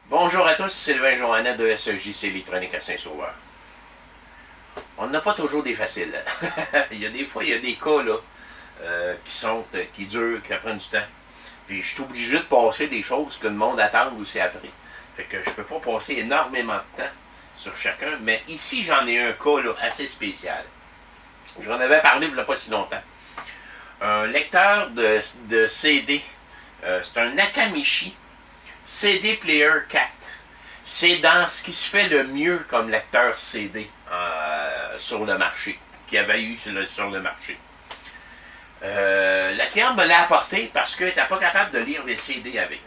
Bonjour à tous, c'est Sylvain Johannet de SEJC Électronique à Saint-Sauveur. On n'a pas toujours des faciles. Il y a des fois, il y a des cas là, qui durent, qui prennent du temps. Puis je suis obligé de passer des choses que le monde attend aussi après. Fait que je peux pas passer énormément de temps sur chacun, mais ici j'en ai un cas là, assez spécial. J'en avais parlé il n'y a pas si longtemps. Un lecteur de CD, c'est un Nakamichi CD Player 4. C'est dans ce qui se fait le mieux comme lecteur CD sur le marché, qu'il y avait eu sur le marché. La cliente me l'a apporté parce qu'elle n'était pas capable de lire les CD avec.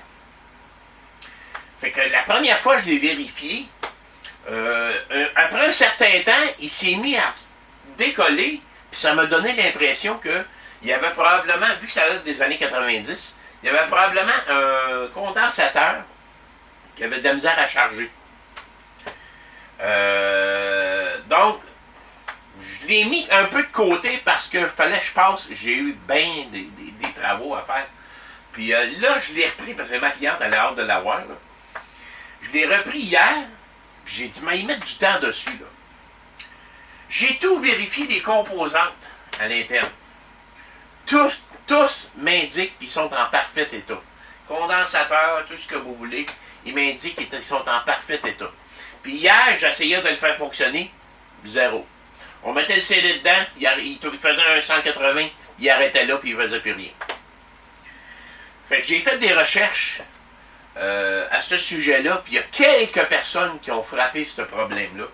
Fait que la première fois que je l'ai vérifié, après un certain temps, il s'est mis à décoller, puis ça m'a donné l'impression que il y avait probablement, vu que ça date des années 90, il y avait probablement un condensateur qui avait de la misère à charger. Donc, je l'ai mis un peu de côté parce qu'il fallait que je passe. J'ai eu bien des travaux à faire. Puis là, je l'ai repris parce que ma cliente elle a hâte de l'avoir. Je l'ai repris hier. Puis j'ai dit, mais il met du temps dessus. Là. J'ai tout vérifié les composantes à l'interne. Tous m'indiquent qu'ils sont en parfait état. Condensateur, tout ce que vous voulez, ils m'indiquent qu'ils sont en parfait état. Puis hier, j'essayais de le faire fonctionner, zéro. On mettait le CD dedans, il faisait un 180, il arrêtait là, puis il ne faisait plus rien. Fait que j'ai fait des recherches à ce sujet-là, puis il y a quelques personnes qui ont frappé ce problème-là.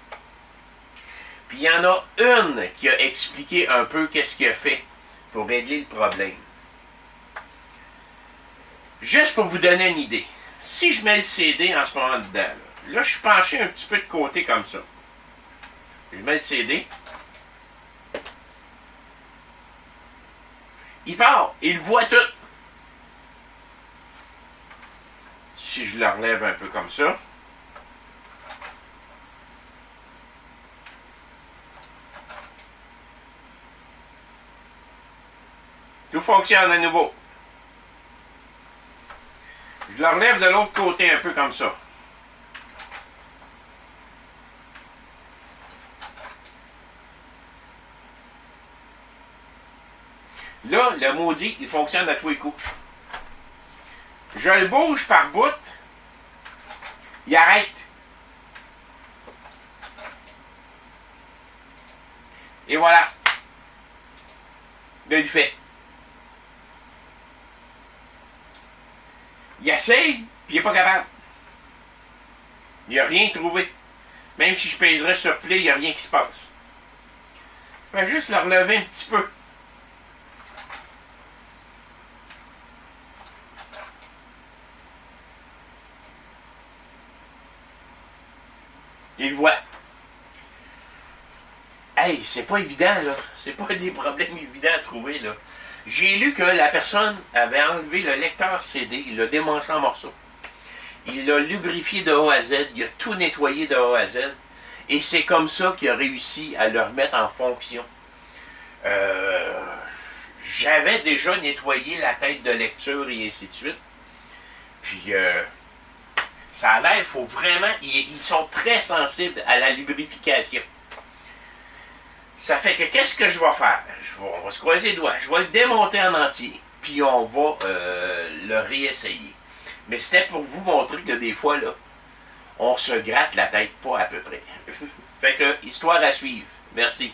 Puis il y en a une qui a expliqué un peu qu'est-ce qu'il a fait pour régler le problème. Juste pour vous donner une idée, si je mets le CD en ce moment dedans, là je suis penché un petit peu de côté comme ça. Je mets le CD. Il part, il voit tout. Si je le relève un peu comme ça, tout fonctionne à nouveau. Je le relève de l'autre côté un peu comme ça. Là, le maudit, il fonctionne à tous les coups. Je le bouge par bout. Il arrête. Et voilà. Là, il fait. Il essaye, puis il n'est pas capable. Il n'a rien trouvé. Même si je pèserais sur play, il n'y a rien qui se passe. Je vais juste le relever un petit peu. Il le voit. Hey, c'est pas évident, là. C'est pas des problèmes évidents à trouver, là. J'ai lu que la personne avait enlevé le lecteur CD, il l'a démanché en morceaux. Il l'a lubrifié de A à Z, il a tout nettoyé de A à Z. Et c'est comme ça qu'il a réussi à le remettre en fonction. J'avais déjà nettoyé la tête de lecture et ainsi de suite. Puis, ça a l'air, il faut vraiment... Ils sont très sensibles à la lubrification. Ça fait que qu'est-ce que je vais faire? On va se croiser les doigts. Je vais le démonter en entier. Puis on va le réessayer. Mais c'était pour vous montrer que des fois, là, on se gratte la tête pas à peu près. Fait que, histoire à suivre. Merci.